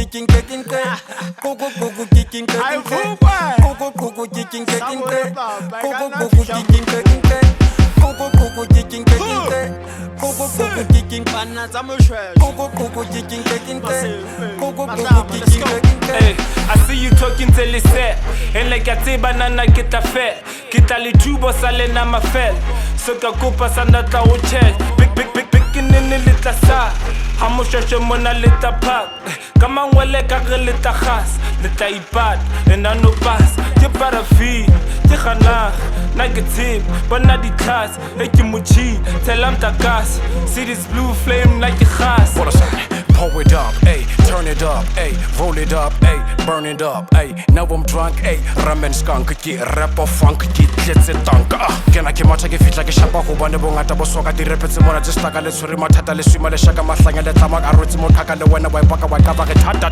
kicking kicking Coco kicking kicking Coco kicking kicking Coco kicking kicking Coco kicking kicking Coco kicking Banna tsa moshweshwe Coco kicking kicking Coco kicking kicking. Hey, I see you talking till it's set. And like I say, banana get a fat. Kita li tubo sale na mafel. So ka kupa sana ta uchel. Big in the little sa. Hamushashe mona little pack. Kama ngwele ka re little khas. Little ipad, and I no pass. Je para fi, je khana. Negative, but not the class. Hey kimuchi, tell them ta gas. See this blue flame like a khas. What a sign. Pour it up, ayy, turn it up, ayy, roll it up, ayy, burn it up, ayy. Now I'm drunk, ayy, ramen skunk, ki rap of funk, ki tletse tank. Kena ke matha ke fitla ke shapa go bane bongata bo soka di repetse mona tse staka le tshwere mathata le swima le shaka mahlanya le tama ka rotse mo thaka le wena wa ipaka wa kaba ke thata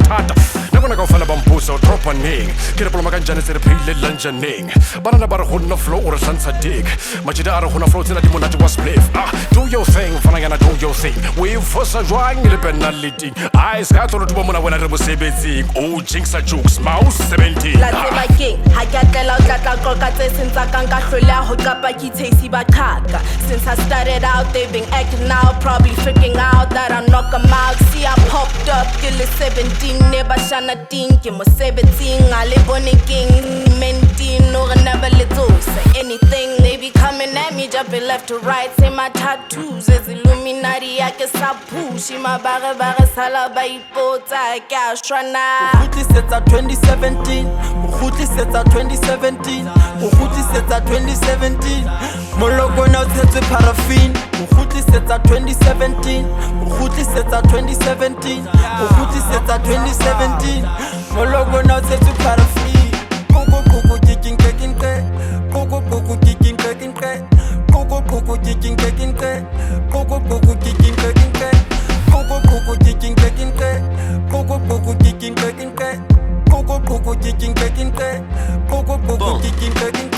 nako na ka fela bampuso drop on ning ke re poloma ka njane tse re phile lunchening bana ba re go nna flow or sansa dig machida are go na flow tsena di monate wa spliff do your thing fana yana do your thing we force a join le penalty eyes ka tlo tuba mona wena re bo sebetsing oh jinx a jokes mouse 17 la tseba king ha ke atlela o tlatla qoka tse sentsa ka nka hlola ho qapa ke taxi ba qhaka since I started out they've been acting out probably freaking out that I knock them out see I popped up till 17 never shana ting ke mo 17 a le bone king mentin no never little say anything they be coming at me jumping left to right say my tattoos is illuminati I can stop pushing my bare sala ba ipotsa ke a shwana Setsa 2017 Setsa 2017 Setsa 2017 Moloko na uthetse paraffin Setsa 2017 Setsa 2017 Setsa 2017 Moloko na uthetse paraffin Coco kicking kicking Coco kicking kicking Coco kicking kicking Coco kicking kicking Coco kicking kicking Coco kicking kicking Coco kicking kicking Coco kicking kicking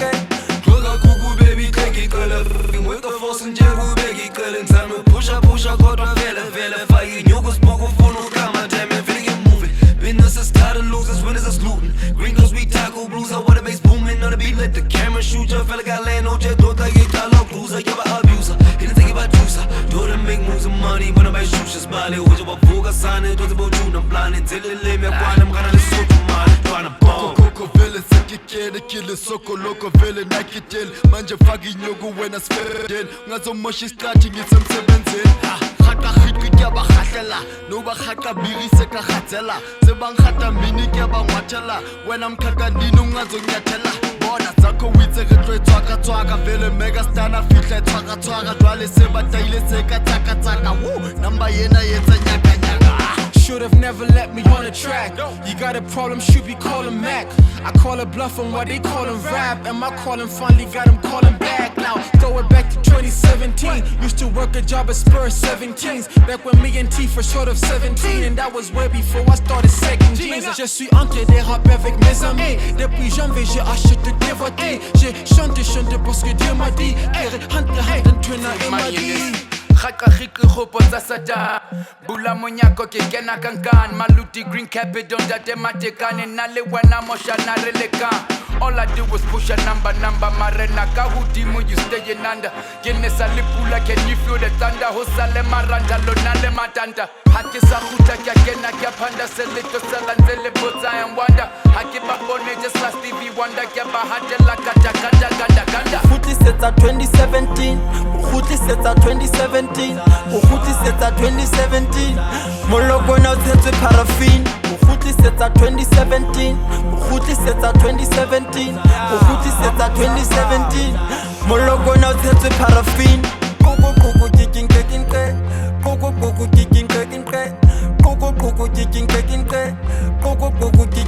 Coca kuku baby kiki kala with the force and jagu baby kala time pusha kodwa vele fire nyugo spoko phone kama damn it feeling moving business is tired of losers winners is looting gringos we tackle blues I wanna bass booming on the beat let the camera shoot ya fella got land no jet don't get talo cruiser you a abuser he take about juicer don't make moves of money when I shoot just bali with your boga sign it don't about you I'm blind till it lay me when I'm gonna so to man trying to bomb Coco vele sekikele kile soko loko vele nakitel manje faki nyoku wena spedel ngazomosha isikhathi ngisemsebenzini khata khiki kyabahahlela noba khata biri sekakhathela sebangkhata mini kyabangwathela wena mkhaka ndini ungazonyathela bona zakho witse ke tswaka vele mega star na fihla tswaka dwale sebatayile sekatsaka woo namba yena yenza nyaka Should've never let me on the track. You got a problem, should be calling Mac. I call it bluff on what they callin' rap. And my calling finally got him calling back. Now, throw it back to 2017. Used to work a job at Spurs 17s. Back when me and T for short of 17. And that was way before I started second jeans. Je suis entré des rap avec mes amis. Depuis janvier, j'ai acheté des voitures. J'ai chanté parce que Dieu m'a dit. Hunter, Twina et m'a dit. Khaka khiki khopo tsa sada bula monyako ke kena kankan maluti green capital date matekane na le wena mosha na releka all I do was push a number marena ka hudimo you stay in under genesa lipula can you feel the thunder hosale maranda lona le matanda hake sa khuta kya kena kya phanda selito salanzele botsa and wonder hake babone just last TV wonder kya bahatela kata Setsa 2017 Setsa 2017 Setsa 2017 Moloko na uthetse paraffin Setsa 2017 Setsa 2017 Setsa 2017 Moloko na uthetse paraffin Coco kicking kicking Coco kicking kicking Coco kicking kicking Coco kicking